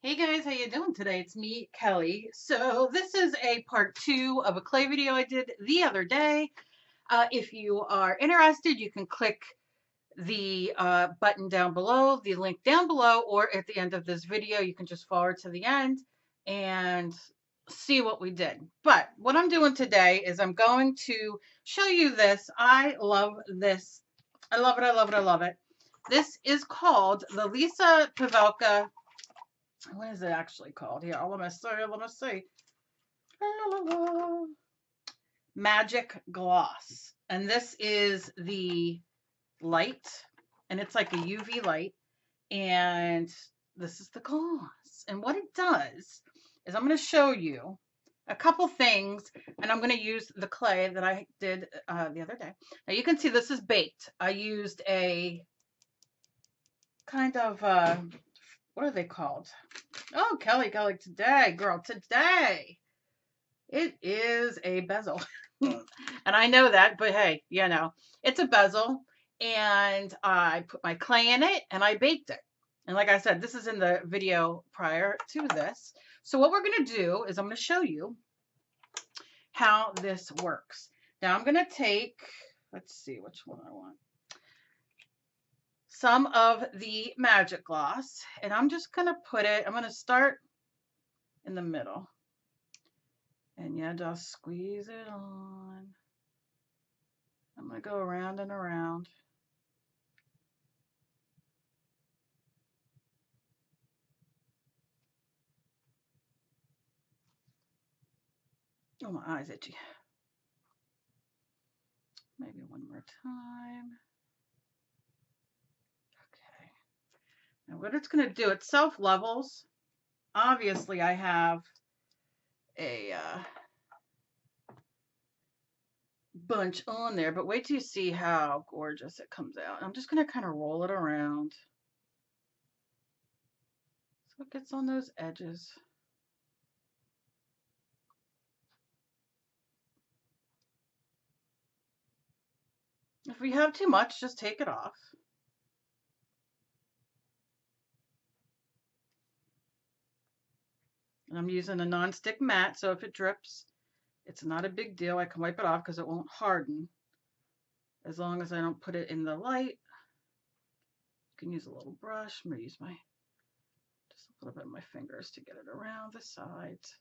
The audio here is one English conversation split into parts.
Hey guys, how you doing today? It's me, Kelly. So this is a part 2 of a clay video I did the other day. If you are interested, you can click the button down below, the link down below, or at the end of this video, you can just forward to the end and see what we did. But what I'm doing today is I'm going to show you this. I love this. I love it. I love it. I love it. This is called the Lisa Pavelka. What is it actually called here? Oh, let me see. Let me see. Magic-Glos. And this is the light. And it's like a UV light. And this is the gloss. And what it does is I'm going to show you a couple things. And I'm going to use the clay that I did the other day. Now you can see this is baked. I used a kind of, what are they called? Oh, Kelly, today, girl, today, it is a bezel. And I know that, but hey, you know, it's a bezel. And I put my clay in it and I baked it. And like I said, this is in the video prior to this. So what we're going to do is I'm going to show you how this works. Now I'm going to take, let's see which one I want. Some of the Magic-Glos, and I'm just going to put it, I'm going to start in the middle. And yeah, just squeeze it on. I'm going to go around and around. Oh, my eye's itchy. Maybe one more time. Okay. Now what it's going to do, it self-levels. Obviously, I have a bunch on there, but wait till you see how gorgeous it comes out. I'm just going to kind of roll it around so it gets on those edges. If we have too much, just take it off. And I'm using a non-stick mat, so if it drips, it's not a big deal. I can wipe it off because it won't harden. As long as I don't put it in the light. You can use a little brush. I'm going to use just a little bit of my fingers to get it around the sides.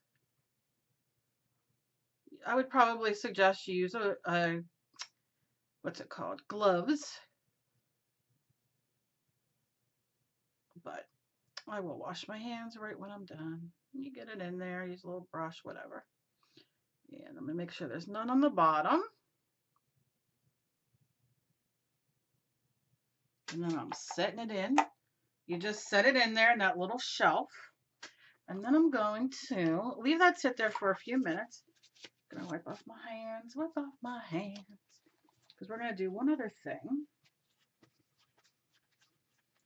I would probably suggest you use a what's it called? Gloves. But I will wash my hands right when I'm done. You get it in there, use a little brush, whatever. And I'm going to make sure there's none on the bottom. And then I'm setting it in. You just set it in there in that little shelf. And then I'm going to leave that sit there for a few minutes. I'm going to wipe off my hands, because we're going to do one other thing.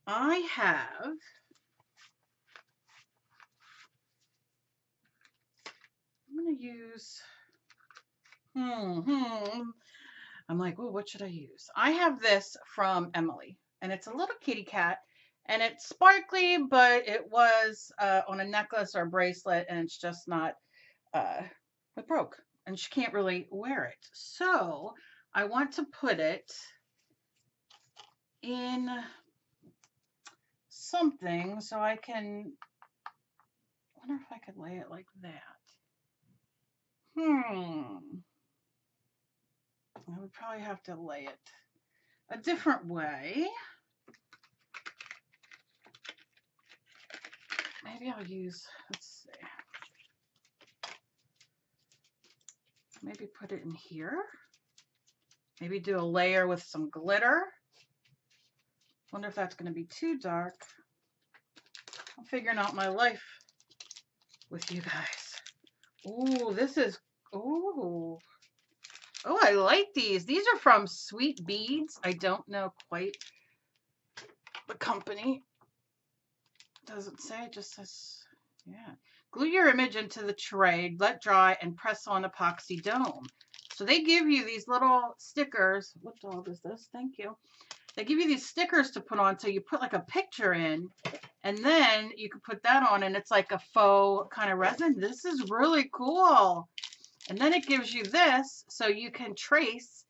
I have I'm going to use, I'm like, oh, what should I use? I have this from Emily, and it's a little kitty cat, and it's sparkly, but it was on a necklace or a bracelet, and it's just not, it broke, and she can't really wear it. So I want to put it in something so I can, I wonder if I could lay it like that. I would probably have to lay it a different way. Maybe I'll use, let's see. Maybe put it in here. Maybe do a layer with some glitter. Wonder if that's going to be too dark. I'm figuring out my life with you guys. Ooh, this is, ooh. Oh, I like these. These are from Sweet Beads. I don't know quite the company. It doesn't say, it just says, yeah. Glue your image into the tray, let dry, and press on epoxy dome. So they give you these little stickers. What dog is this? Thank you. They give you these stickers to put on, so you put like a picture in, And then you can put that on and it's like a faux kind of resin. This is really cool. And then it gives you this so you can trace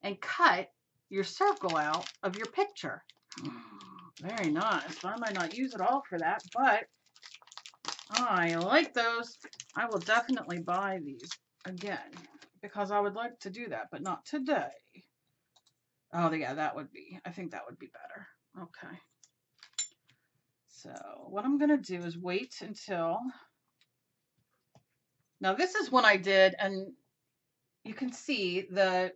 and cut your circle out of your picture. Very nice. I might not use it all for that, but I like those. I will definitely buy these again because I would like to do that, but not today. Oh, yeah, that would be, I think that would be better. Okay. So what I'm going to do is wait until, now this is when I did, and you can see the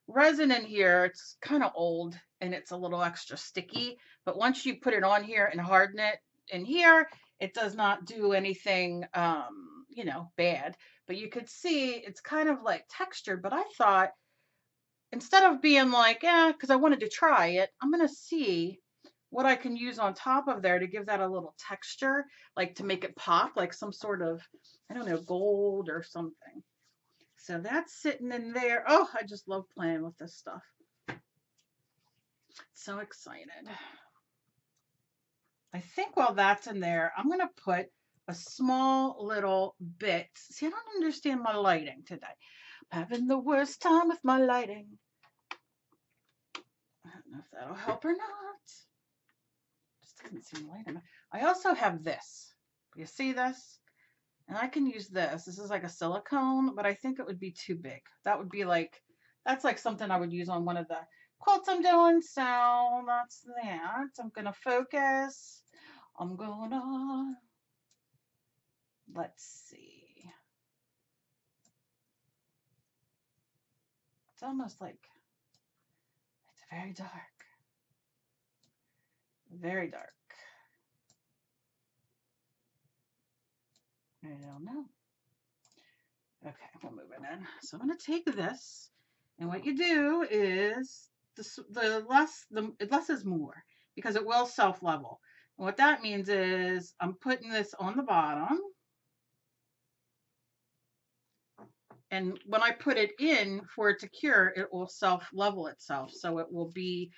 resin in here, it's kind of old and it's a little extra sticky, but once you put it on here and harden it in here, it does not do anything, you know, bad. But you could see it's kind of like textured, but I thought instead of being like, yeah, because I wanted to try it, I'm going to see what I can use on top of there to give that a little texture, like to make it pop, like some sort of, I don't know, gold or something. So that's sitting in there. Oh, I just love playing with this stuff. So excited. I think while that's in there, I'm going to put a small little bit. See, I don't understand my lighting today. I'm having the worst time with my lighting. I don't know if that'll help or not. Just doesn't seem light enough. I also have this. You see this? And I can use this. This is like a silicone, but I think it would be too big. That would be like, that's like something I would use on one of the quilts I'm doing. So that's that. I'm going to focus. I'm going to, let's see. It's almost like, it's very dark. Very dark. I don't know. Okay, we'll move it in. So I'm going to take this, and what you do is the less is more because it will self-level. And what that means is I'm putting this on the bottom, and when I put it in for it to cure, it will self-level itself, so it will be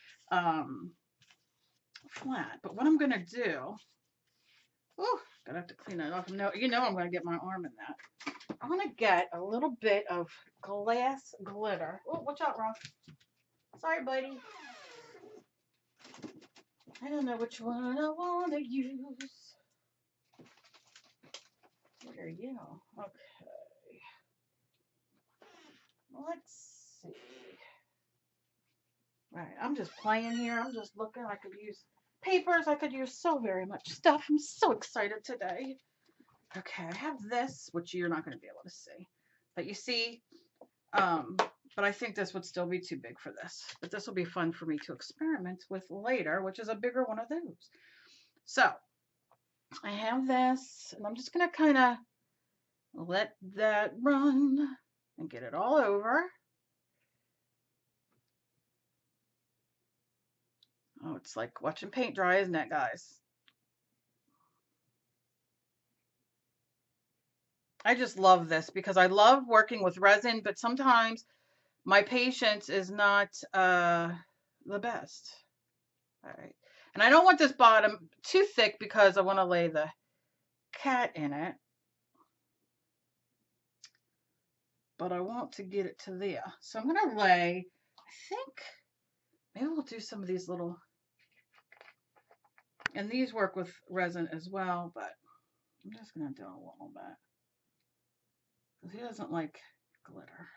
flat. But what I'm going to do, oh, gonna have to clean that off. No, you know I'm going to get my arm in that. I'm going to get a little bit of glass glitter. Oh, watch out, Ross. Sorry, buddy. I don't know which one I want to use. There you go. Okay. Let's see. All right, I'm just playing here. I'm just looking. I could use papers. I could use so very much stuff. I'm so excited today. Okay, I have this, which you're not going to be able to see. But you see, but I think this would still be too big for this. But this will be fun for me to experiment with later, which is a bigger one of those. So I have this, and I'm just going to kind of let that run and get it all over. Oh, it's like watching paint dry, isn't it, guys? I just love this because I love working with resin, but sometimes my patience is not the best. All right. And I don't want this bottom too thick because I want to lay the cat in it. But I want to get it to there. So I'm going to lay, I think, maybe we'll do some of these little, and these work with resin as well, but I'm just going to do a little bit. Because he doesn't like glitter.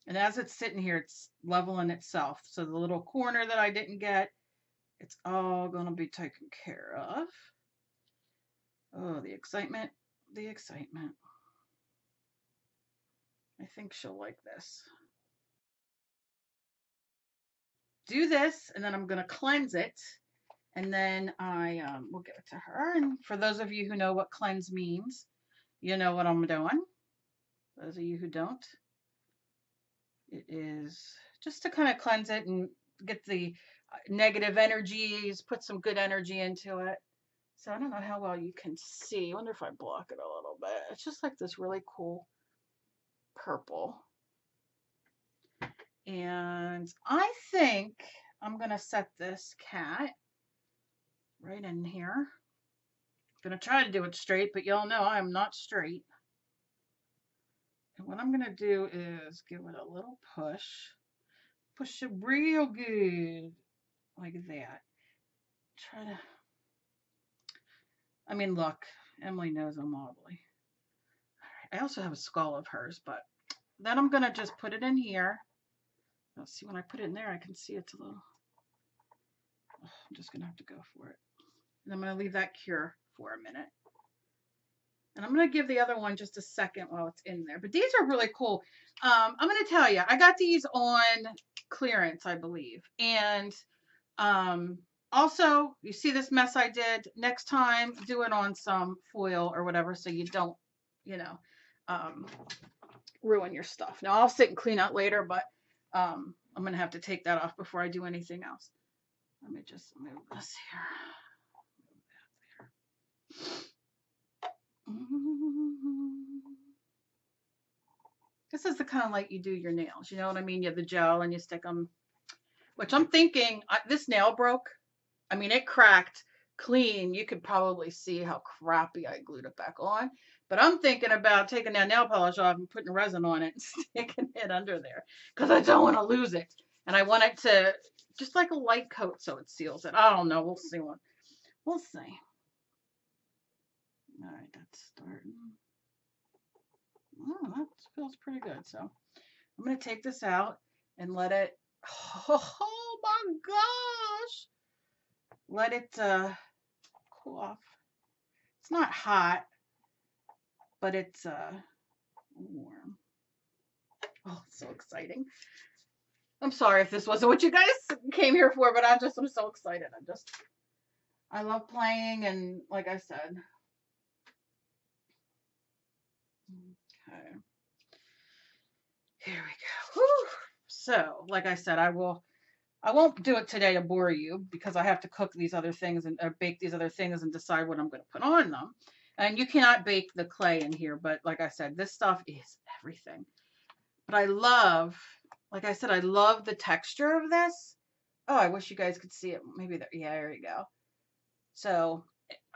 And as it's sitting here, it's leveling itself. So the little corner that I didn't get, it's all going to be taken care of. Oh, the excitement. The excitement. I think she'll like this. Do this, and then I'm going to cleanse it. And then I will give it to her. And for those of you who know what cleanse means, you know what I'm doing. Those of you who don't, it is just to kind of cleanse it and get the negative energies, put some good energy into it. So I don't know how well you can see. I wonder if I block it a little bit. It's just like this really cool purple. And I think I'm going to set this cat right in here. I'm going to try to do it straight, but y'all know I am not straight. And what I'm going to do is give it a little push. Push it real good. Like that. Try to... I mean, look. Emily knows I'm wobbly. I also have a skull of hers, but then I'm going to just put it in here. Let's see, when I put it in there, I can see it's a little... I'm just going to have to go for it. And I'm going to leave that cure for a minute. And I'm going to give the other one just a second while it's in there. But these are really cool. I'm going to tell you, I got these on clearance, I believe. And also, you see this mess I did? Next time, do it on some foil or whatever so you don't, you know, ruin your stuff. Now, I'll sit and clean out later, but I'm going to have to take that off before I do anything else. Let me just move this here. This is the kind of light you do your nails. You know what I mean? You have the gel and you stick them. Which I'm thinking, this nail broke. I mean, it cracked clean. You could probably see how crappy I glued it back on. But I'm thinking about taking that nail polish off and putting resin on it and sticking it under there. Because I don't want to lose it. And I want it to, just like a light coat so it seals it. I don't know. We'll see. We'll see. All right, that's starting. Oh, that feels pretty good. So I'm going to take this out and let it, oh my gosh, let it cool off. It's not hot, but it's warm. Oh, it's so exciting. I'm sorry if this wasn't what you guys came here for, but I'm so excited. I love playing, and like I said. Okay. Here we go. Whew. So, like I said, I won't do it today to bore you because I have to cook these other things and bake these other things and decide what I'm going to put on them. And you cannot bake the clay in here, but like I said, this stuff is everything. But I love, like I said, I love the texture of this. Oh, I wish you guys could see it. Maybe there, yeah, there you go. So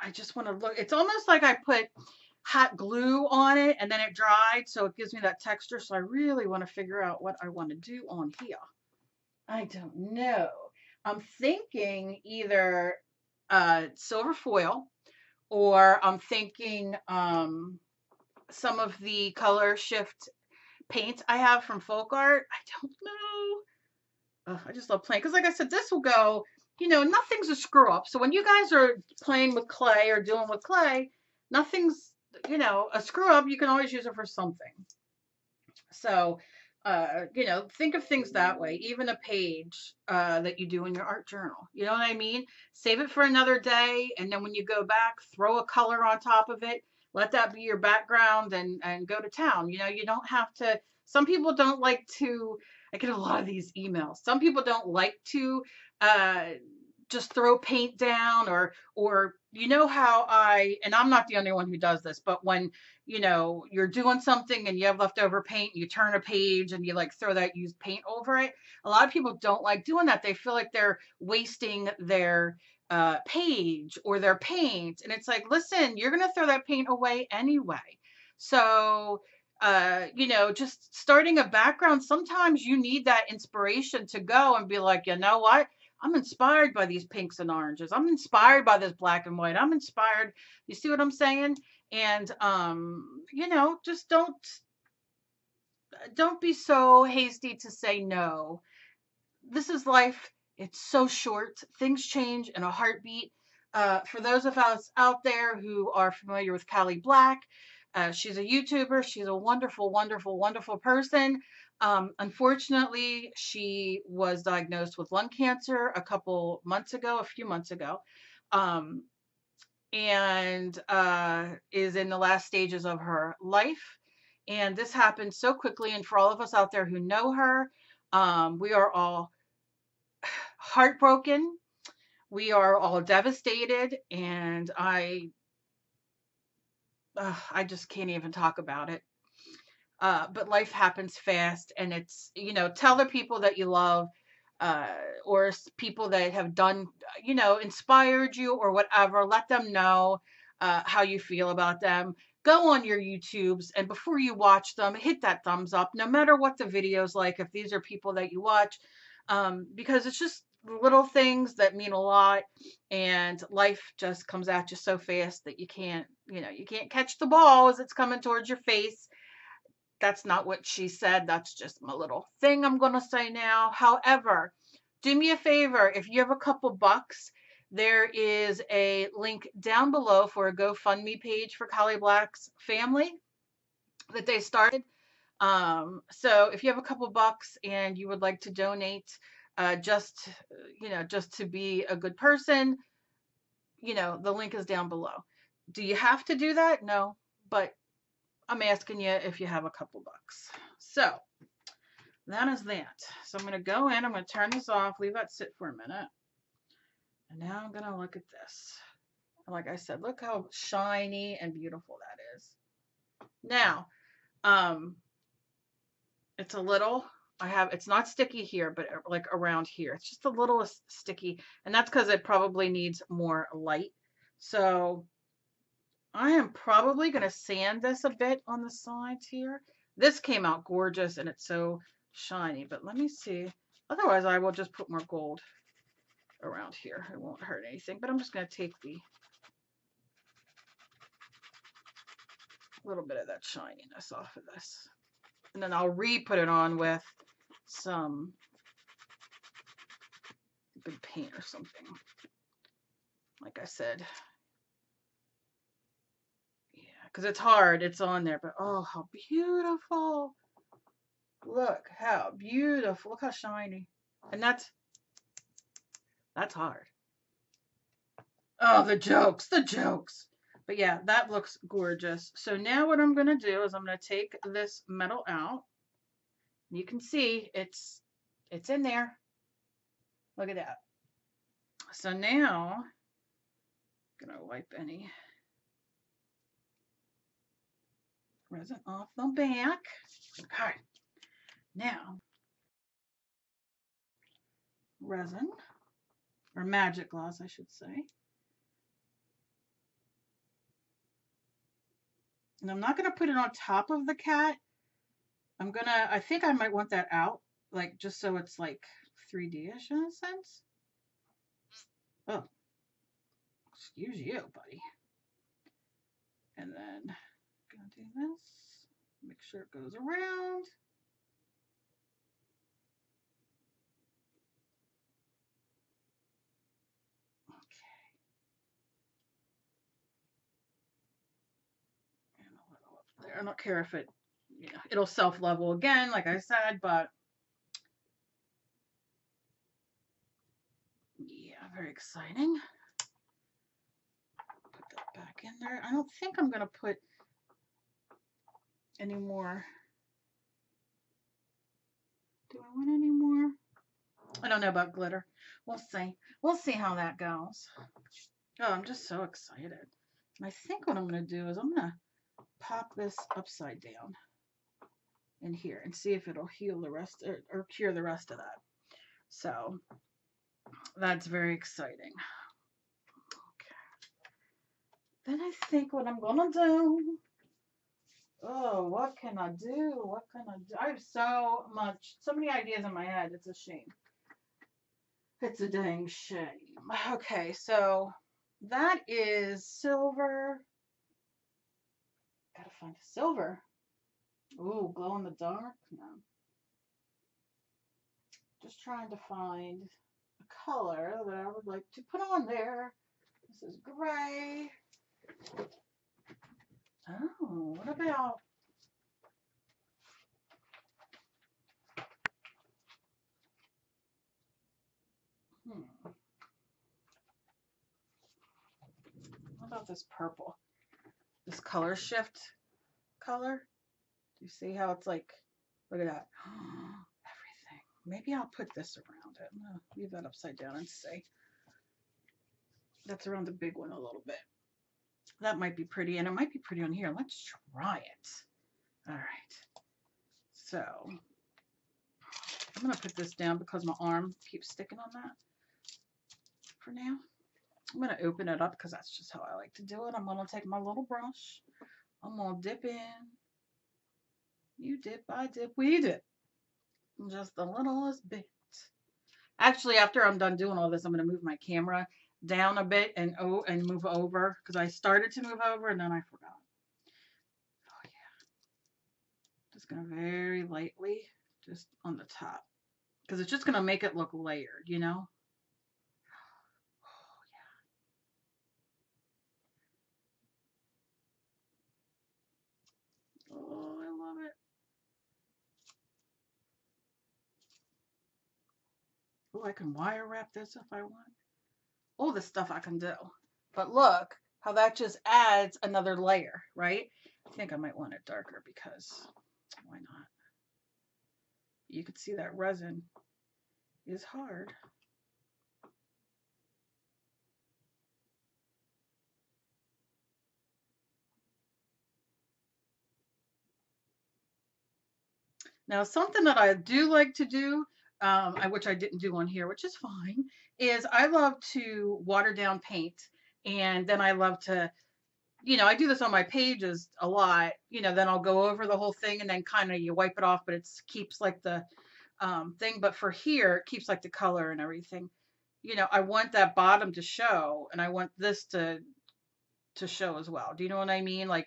I just want to look. It's almost like I put hot glue on it and then it dried, so it gives me that texture. So I really want to figure out what I want to do on here. I don't know. I'm thinking either silver foil, or I'm thinking some of the color shift paint I have from Folk Art. I don't know. I just love playing because, like I said, this will go, you know, nothing's a screw up. So when you guys are playing with clay or doing with clay, nothing's, you know, a screw up. You can always use it for something. So, you know, think of things that way. Even a page that you do in your art journal. You know what I mean? Save it for another day, and then when you go back, throw a color on top of it. Let that be your background and go to town. You know, you don't have to. Some people don't like to. I get a lot of these emails. Some people don't like to just throw paint down, or you know how and I'm not the only one who does this, but when, you know, you're doing something and you have leftover paint, you turn a page and you like throw that used paint over it. A lot of people don't like doing that. They feel like they're wasting their page or their paint. And it's like, listen, you're going to throw that paint away anyway. So, you know, just starting a background, sometimes you need that inspiration to go and be like, you know what? I'm inspired by these pinks and oranges. I'm inspired by this black and white. I'm inspired. You see what I'm saying? And, you know, just don't be so hasty to say no. This is life. It's so short. Things change in a heartbeat. For those of us out there who are familiar with Callie Black, she's a YouTuber. She's a wonderful, wonderful, wonderful person. Unfortunately, she was diagnosed with lung cancer a few months ago, and is in the last stages of her life. And this happened so quickly. And for all of us out there who know her, we are all heartbroken. We are all devastated. And I just can't even talk about it. But life happens fast, and it's, you know, tell the people that you love, or people that have done, you know, inspired you or whatever. Let them know how you feel about them. Go on your YouTubes, and before you watch them, hit that thumbs up, no matter what the video's like, if these are people that you watch, because it's just little things that mean a lot, and life just comes at you so fast that you can't, you know, you can't catch the ball as it's coming towards your face. That's not what she said. That's just my little thing I'm going to say now. However, do me a favor. If you have a couple bucks, there is a link down below for a GoFundMe page for Collie Black's family that they started. So if you have a couple bucks and you would like to donate, just, you know, just to be a good person, you know, the link is down below. Do you have to do that? No, but I'm asking you if you have a couple bucks. So that is that. So I'm going to go in, I'm going to turn this off, leave that sit for a minute. And now I'm going to look at this. Like I said, look how shiny and beautiful that is. Now, it's a little, it's not sticky here, but like around here, it's just a little sticky, and that's because it probably needs more light. So I am probably going to sand this a bit on the sides here. This came out gorgeous and it's so shiny, but let me see. Otherwise, I will just put more gold around here. It won't hurt anything, but I'm just going to take the little bit of that shininess off of this. And then I'll re-put it on with some good paint or something. Like I said. Yeah, because it's hard. It's on there, but oh, how beautiful. Look how beautiful. Look how shiny. And that's hard. Oh, the jokes, the jokes. But yeah, that looks gorgeous. So now what I'm going to do is I'm going to take this metal out. You can see it's in there. Look at that. So now I'm going to wipe any resin off the back. Okay. Now, resin, or Magic-Glos, I should say. And I'm not going to put it on top of the cat. I think I might want that out, like just so it's like 3D-ish in a sense. Oh, excuse you, buddy. And then I'm going to do this, make sure it goes around. Okay. And a little up there. I don't care if it'll self-level again, like I said, but yeah, very exciting. Put that back in there. I don't think I'm going to put any more. Do I want any more? I don't know about glitter. We'll see. We'll see how that goes. Oh, I'm just so excited. And I think what I'm going to do is I'm going to pop this upside down in here and see if it'll heal the rest or cure the rest of that. So that's very exciting. Okay. Then I think what I'm going to do, oh, what can I do? What can I do? I have so many ideas in my head. It's a shame. It's a dang shame. Okay, so that is silver. Gotta find a silver. Ooh, glow in the dark? No. Just trying to find a color that I would like to put on there. This is gray. Oh, what about... What about this purple? This color shift color? Do you see how it's like, look at that. Everything. Maybe I'll put this around it. I'm going to leave that upside down and see. That's around the big one a little bit. That might be pretty, and it might be pretty on here. Let's try it. All right. So I'm going to put this down because my arm keeps sticking on that for now. I'm going to open it up because that's just how I like to do it. I'm going to take my little brush. I'm going to dip in. You dip, I dip, we dip. Just the littlest bit. Actually, after I'm done doing all this, I'm going to move my camera down a bit and move over because I started to move over and then I forgot. Oh yeah. Just going to very lightly, just on the top. Because it's just going to make it look layered, you know? Oh yeah. Oh, I love it. Oh, I can wire wrap this if I want. All the stuff I can do. But look how that just adds another layer, right? I think I might want it darker because why not? You can see that resin is hard. Now, something that I do like to do, which I didn't do on here, which is fine, is I love to water down paint. And then I love to, you know, I do this on my pages a lot, you know, then I'll go over the whole thing and then kind of you wipe it off, but it keeps like the thing. But for here, it keeps like the color and everything. You know, I want that bottom to show and I want this to show as well. Do you know what I mean? Like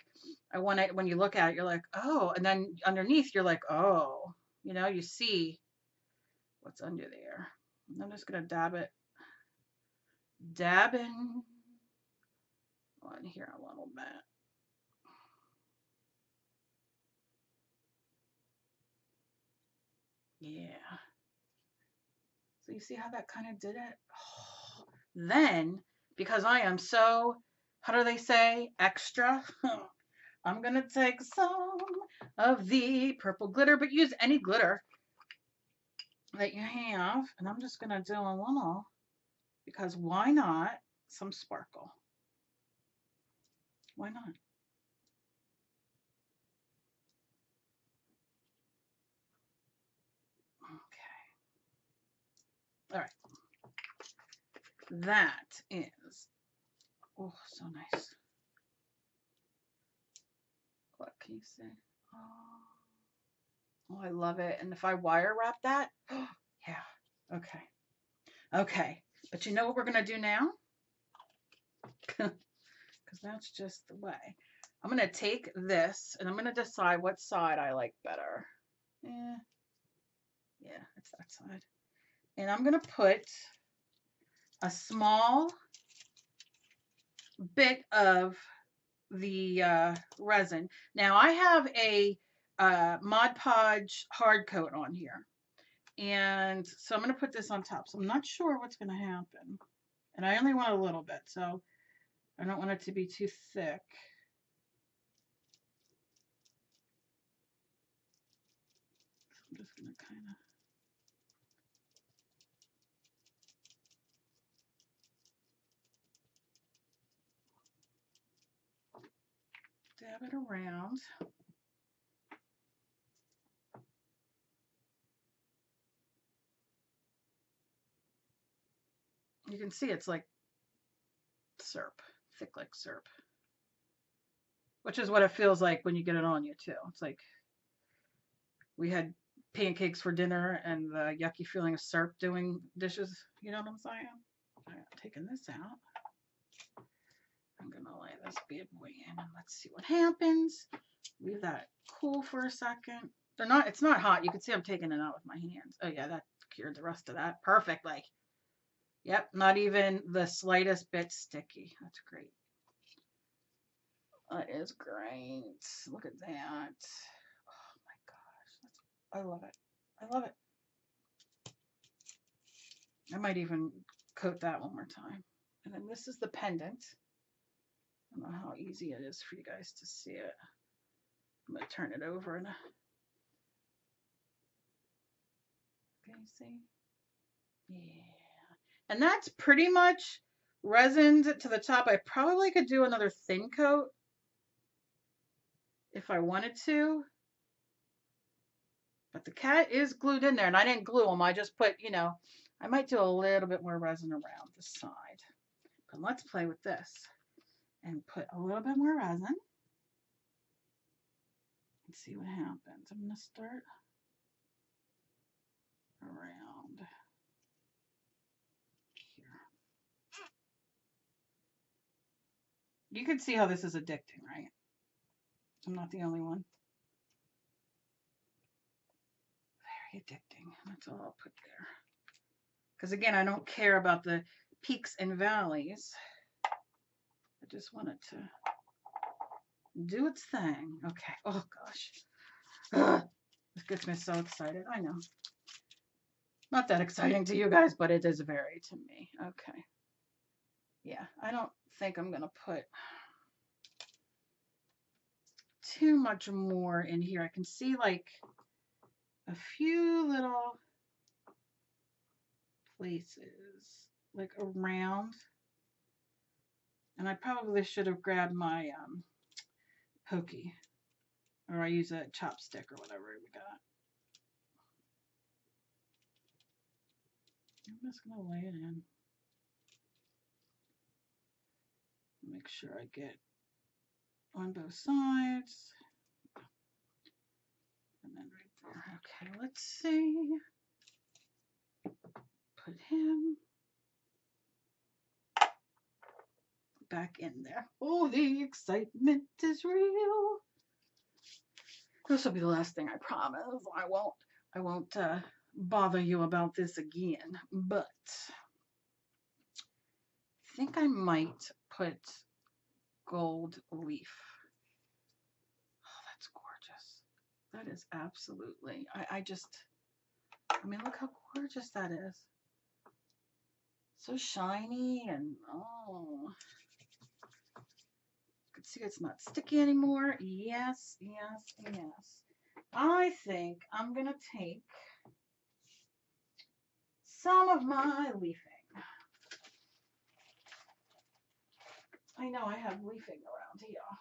I want it when you look at it, you're like, oh, and then underneath you're like, oh, you know, you see what's under there. And I'm just gonna dab in on here a little bit. Yeah. So you see how that kind of did it? Oh. Then, because I am so, how do they say, extra, I'm going to take some of the purple glitter, but use any glitter that you have. And I'm just going to do a little, because why not some sparkle? Why not? Okay. All right. That is, oh, so nice. What can you say? Oh, I love it. And if I wire wrap that, oh, yeah. Okay. Okay. But you know what we're going to do now? Because that's just the way. I'm going to take this and I'm going to decide what side I like better. Yeah, it's that side. And I'm going to put a small bit of the resin. Now I have a Mod Podge hard coat on here. And so I'm going to put this on top. So I'm not sure what's going to happen. And I only want a little bit, so I don't want it to be too thick. So I'm just going to kind of dab it around. You can see it's like syrup, thick like syrup, which is what it feels like when you get it on you too. It's like we had pancakes for dinner and the yucky feeling of syrup doing dishes. You know what I'm saying? All right, taking this out. I'm gonna lay this bad boy in and let's see what happens. Leave that cool for a second. It's not hot. You can see I'm taking it out with my hands. Oh yeah, that cured the rest of that perfectly. Yep, not even the slightest bit sticky. That's great. That is great. Look at that. Oh my gosh. I love it. I love it. I might even coat that one more time. And then this is the pendant. I don't know how easy it is for you guys to see it. I'm going to turn it over and can you see? Yeah. And that's pretty much resined to the top. I probably could do another thin coat if I wanted to. But the cat is glued in there, and I didn't glue them. I just put, I might do a little bit more resin around the side. But let's play with this and put a little bit more resin and see what happens. I'm going to start around here. You can see how this is addicting, right? I'm not the only one. Very addicting. That's all I'll put there. Because again, I don't care about the peaks and valleys. I just want it to do its thing. Okay. Oh gosh. Ugh. This gets me so excited. I know. Not that exciting to you guys, but it is very to me. Okay. Yeah, I don't think I'm going to put too much more in here. I can see like a few little places like around, and I probably should have grabbed my pokey, or I use a chopstick or whatever we got. I'm just gonna lay it in. Make sure I get on both sides. And then right there. Okay, let's see. Put him back in there. Oh, the excitement is real. This will be the last thing, I promise. I won't bother you about this again, but I think I might put gold leaf. Oh, that's gorgeous. That is absolutely, I mean, look how gorgeous that is. So shiny and, oh. You can see it's not sticky anymore. Yes, yes, yes. I think I'm going to take some of my leafing. I know I have leafing around here.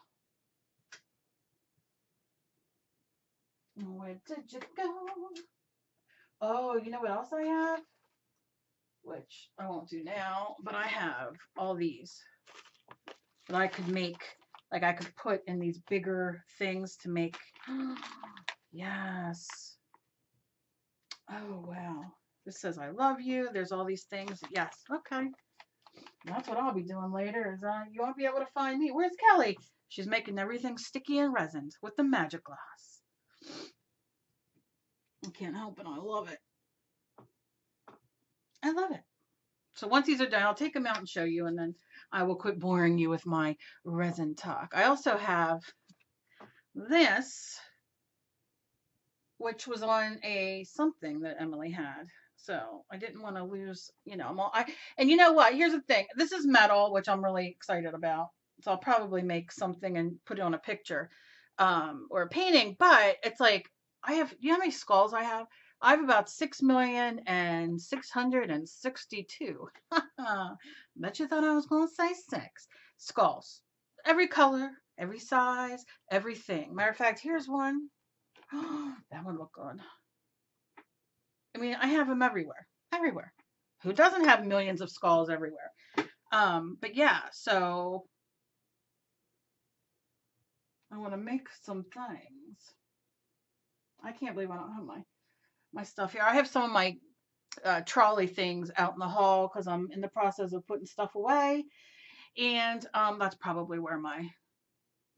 Where did you go? Oh, you know what else I have? Which I won't do now, but I have all these that I could make, like I could put in these bigger things to make. Yes. Oh, wow. This says, I love you. There's all these things. Yes. Okay. That's what I'll be doing later is you won't be able to find me. Where's Kelly? She's making everything sticky and resined with the Magic-Glos. I can't help it. I love it. I love it. So once these are done, I'll take them out and show you, and then I will quit boring you with my resin talk. I also have this, which was on a something that Emily had. So I didn't want to lose, and you know what? Here's the thing. This is metal, which I'm really excited about. So I'll probably make something and put it on a picture, or a painting, but it's like, you know how many skulls I have? I have about 6,662,000. Bet you thought I was going to say 6 skulls. Every color, every size, everything. Matter of fact, here's one. That would look good. I mean, I have them everywhere. Everywhere. Who doesn't have millions of skulls everywhere? But yeah, so I want to make some things. I can't believe I don't have my stuff here. I have some of my trolley things out in the hall because I'm in the process of putting stuff away. And that's probably where my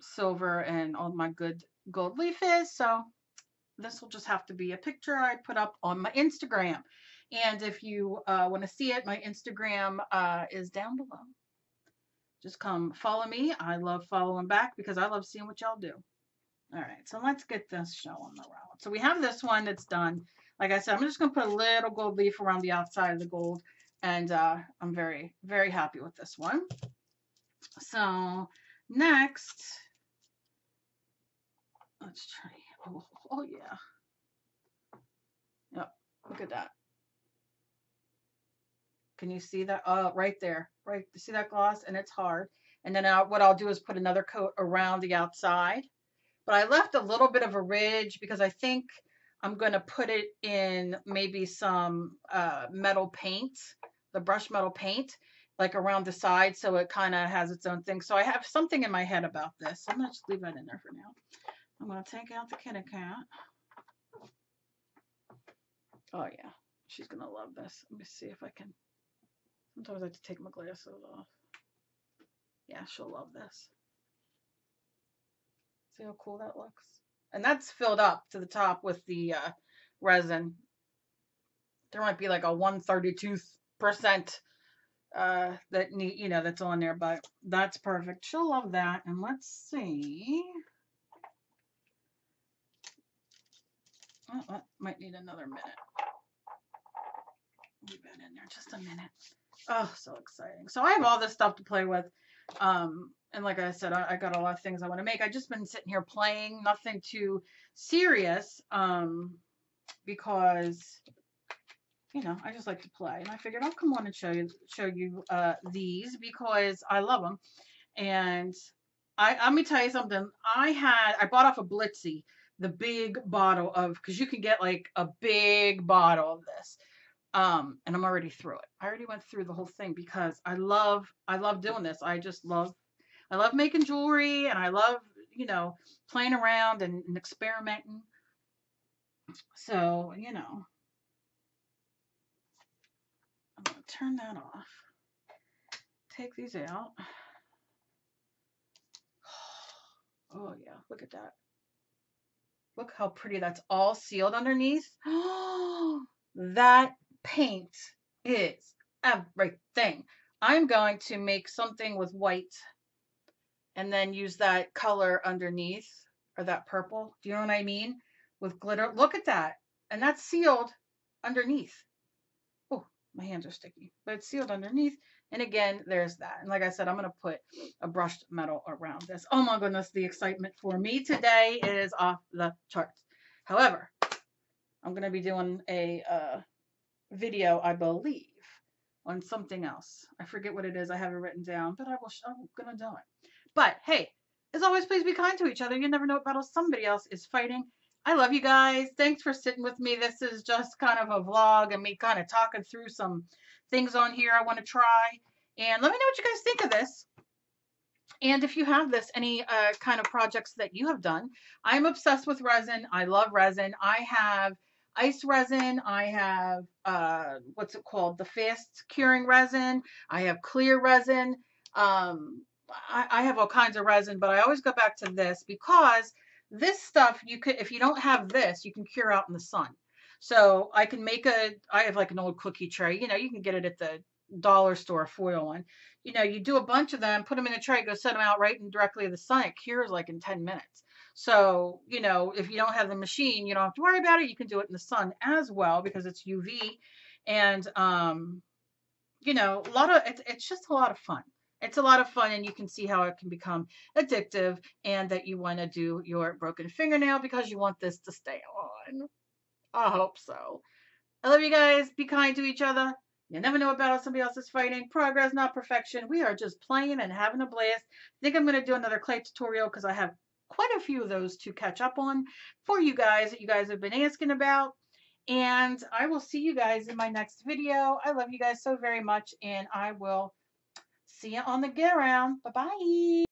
silver and all my good gold leaf is. So this will just have to be a picture I put up on my Instagram. And if you want to see it, my Instagram is down below. Just come follow me. I love following back because I love seeing what y'all do. All right, so let's get this showing around. So we have this one that's done. Like I said, I'm just going to put a little gold leaf around the outside of the gold. And I'm very, very happy with this one. So next, let's try. Oh yeah. Yep, look at that. Can you see that? Right there. Right, see that gloss? And it's hard. And then what I'll do is put another coat around the outside. But I left a little bit of a ridge because I think I'm going to put it in maybe some metal paint, the brush metal paint, like around the side, so it kind of has its own thing. So I have something in my head about this. I'm going to just leave that in there for now. I'm going to take out the kitty cat. Oh yeah, she's going to love this. Let me see if I can. Sometimes I have to take my glasses off. Yeah, she'll love this. See how cool that looks? And that's filled up to the top with the resin. There might be like a 132% that need, you know, that's on there, but that's perfect. She'll love that. And let's see. Oh, that might need another minute. Leave that in there just a minute. Oh, so exciting. So I have all this stuff to play with. And like I said, I got a lot of things I want to make. I've just been sitting here playing, nothing too serious, because, you know, I just like to play. And I figured I'll come on and show you these because I love them. And let me tell you something. I bought off a Blitzy the big bottle of, because you can get like a big bottle of this. And I'm already through it. I already went through the whole thing because I love doing this. I love making jewelry, and I love, you know, playing around and experimenting. So, you know, I'm going to turn that off. Take these out. Oh yeah, look at that. Look how pretty that's all sealed underneath. That paint is everything. I'm going to make something with white and then use that color underneath, or that purple. Do you know what I mean? With glitter. Look at that. And that's sealed underneath. Oh, my hands are sticky, but it's sealed underneath. And again, there's that. And like I said, I'm going to put a brushed metal around this. Oh my goodness, the excitement for me today is off the charts. However, I'm going to be doing a video, I believe, on something else. I forget what it is. I have it written down, but I'm going to do it. But hey, as always, please be kind to each other. You never know what battle somebody else is fighting. I love you guys. Thanks for sitting with me. This is just kind of a vlog and me kind of talking through some things on here I want to try. And let me know what you guys think of this. And if you have any kind of projects that you have done. I'm obsessed with resin. I love resin. I have ice resin. I have, what's it called? The fast curing resin. I have clear resin. I have all kinds of resin, but I always go back to this because this stuff, you could, if you don't have this, you can cure out in the sun. So I can make I have like an old cookie tray, you know, you can get it at the dollar store, foil one. You know, you do a bunch of them, put them in a tray, go set them out right and directly in the sun. It cures like in 10 minutes. So, you know, if you don't have the machine, you don't have to worry about it. You can do it in the sun as well because it's UV. And, you know, it's just a lot of fun. It's a lot of fun, and you can see how it can become addictive, and that you want to do your broken fingernail because you want this to stay on. I hope so. I love you guys. Be kind to each other. You never know what battle somebody else is fighting. Progress, not perfection. We are just playing and having a blast. I think I'm going to do another clay tutorial because I have quite a few of those to catch up on for you guys that you guys have been asking about. And I will see you guys in my next video. I love you guys so very much, and I will see you on the get around. Bye-bye.